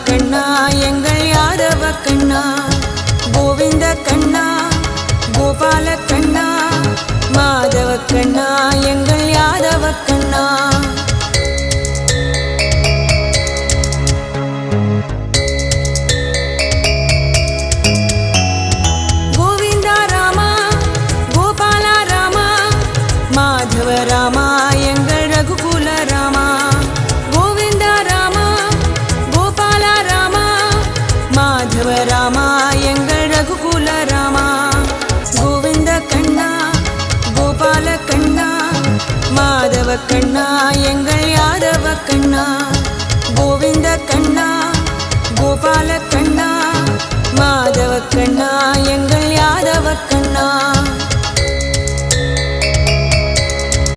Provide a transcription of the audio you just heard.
கண்ணா எங்கள் யாதவ கண்ணா கோவிந்த கண்ணா கோபால கண்ணா மாதவ கண்ணா எங்கள் யாதவ கண்ணா கோவிந்தா ராமா கோபாலா ராமா மாதவ ராமா எங்கள் ரகுகுல ராமா கோவிந்தா ராமா கோபாலா ராமா மாதவ ராமா எங்கள் ரகுகுல ராமா கோவிந்த கண்ணா கோபால கண்ணா மாதவ கண்ணா எங்கள் யாதவ கண்ணா கோவிந்த கண்ணா கோபால கண்ணா மாதவ கண்ணா எங்கள் யாதவ கண்ணா